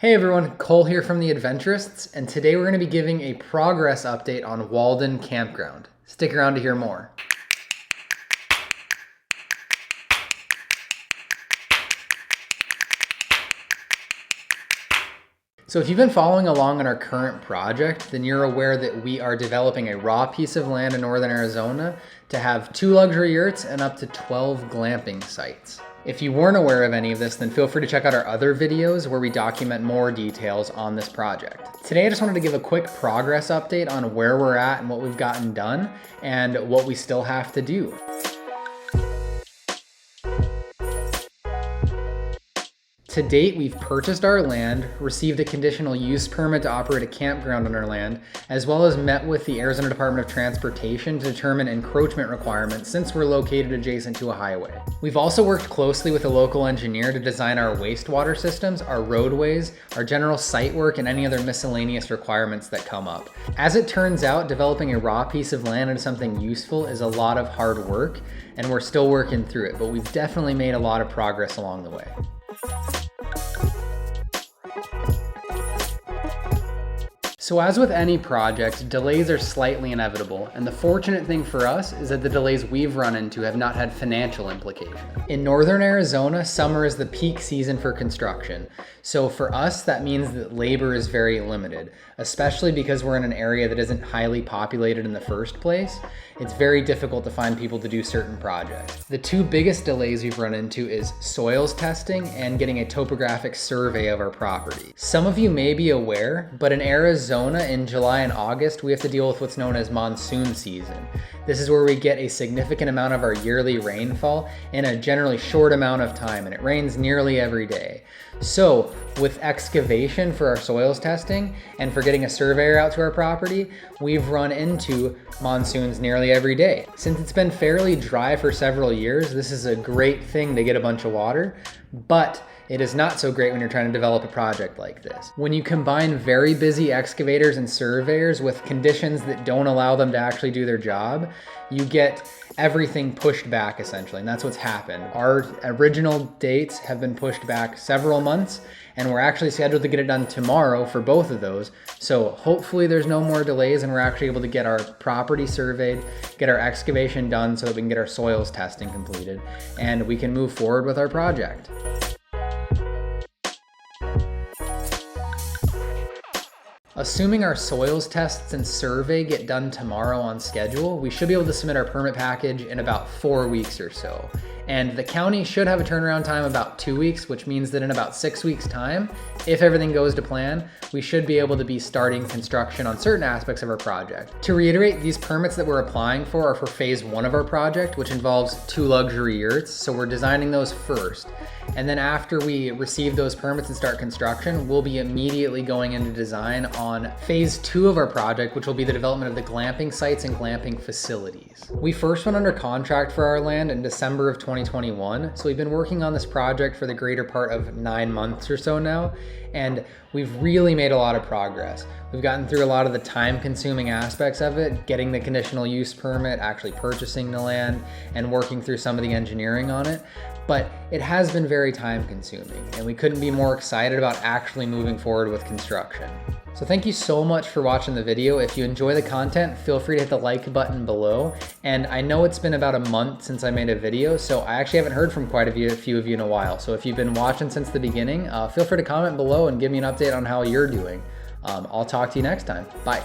Hey everyone, Cole here from the Adventureists, and today we're going to be giving a progress update on Walden Campground. Stick around to hear more. So if you've been following along on our current project, then you're aware that we are developing a raw piece of land in northern Arizona to have 2 luxury yurts and up to 12 glamping sites. If you weren't aware of any of this, then feel free to check out our other videos where we document more details on this project. Today I just wanted to give a quick progress update on where we're at and what we've gotten done and what we still have to do. To date, we've purchased our land, received a conditional use permit to operate a campground on our land, as well as met with the Arizona Department of Transportation to determine encroachment requirements since we're located adjacent to a highway. We've also worked closely with a local engineer to design our wastewater systems, our roadways, our general site work, and any other miscellaneous requirements that come up. As it turns out, developing a raw piece of land into something useful is a lot of hard work, and we're still working through it, but we've definitely made a lot of progress along the way. So as with any project, delays are slightly inevitable, and the fortunate thing for us is that the delays we've run into have not had financial implications. In northern Arizona, summer is the peak season for construction. So for us, that means that labor is very limited, especially because we're in an area that isn't highly populated in the first place. It's very difficult to find people to do certain projects. The 2 biggest delays we've run into is soils testing and getting a topographic survey of our property. Some of you may be aware, but in Arizona, in July and August, we have to deal with what's known as monsoon season. This is where we get a significant amount of our yearly rainfall in a generally short amount of time, and it rains nearly every day. So with excavation for our soils testing and for getting a surveyor out to our property, we've run into monsoons nearly every day. Since it's been fairly dry for several years, this is a great thing to get a bunch of water, but it is not so great when you're trying to develop a project like this. When you combine very busy excavators and surveyors with conditions that don't allow them to actually do their job, you get everything pushed back essentially, and that's what's happened. Our original dates have been pushed back several months, and we're actually scheduled to get it done tomorrow for both of those. So hopefully there's no more delays and we're actually able to get our property surveyed, get our excavation done so that we can get our soils testing completed, and we can move forward with our project. Assuming our soils tests and survey get done tomorrow on schedule, we should be able to submit our permit package in about 4 weeks or so. And the county should have a turnaround time about 2 weeks, which means that in about 6 weeks' time, if everything goes to plan, we should be able to be starting construction on certain aspects of our project. To reiterate, these permits that we're applying for are for phase 1 of our project, which involves 2 luxury yurts, so we're designing those first. And then after we receive those permits and start construction, we'll be immediately going into design on phase 2 of our project, which will be the development of the glamping sites and glamping facilities. We first went under contract for our land in December of 2021, so we've been working on this project for the greater part of 9 months or so now, and we've really made a lot of progress. We've gotten through a lot of the time-consuming aspects of it, getting the conditional use permit, actually purchasing the land, and working through some of the engineering on it. But it has been very time-consuming, and we couldn't be more excited about actually moving forward with construction. So thank you so much for watching the video. If you enjoy the content, feel free to hit the like button below. And I know it's been about a month since I made a video, so I actually haven't heard from quite a few of you in a while. So if you've been watching since the beginning, feel free to comment below and give me an update on how you're doing. I'll talk to you next time. Bye.